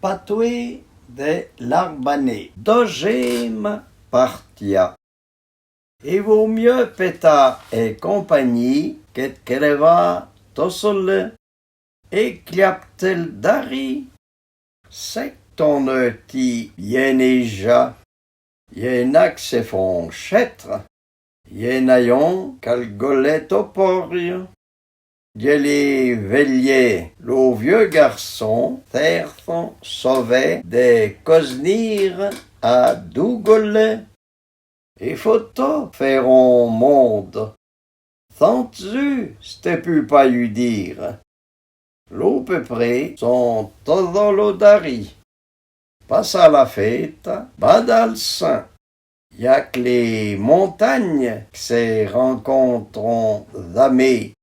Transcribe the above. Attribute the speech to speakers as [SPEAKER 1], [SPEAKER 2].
[SPEAKER 1] Patoué de l'Arbanais. Dogem partia. Et vaut mieux péta et compagnie que creva tossole et cliaptel dari. C'est ton ti yeneja, yenak se font chêtre, yenayon calgolet oporio. Les veillés, le vieux garçon, terfon, sauvait des cosnires à Dougole. Et photo feront monde. Tant-tu, c'était pu pas eu dire. L'eau peu près sont todolodari. Passe à la fête, badal saint. Y a que les montagnes qui se rencontrent d'amé.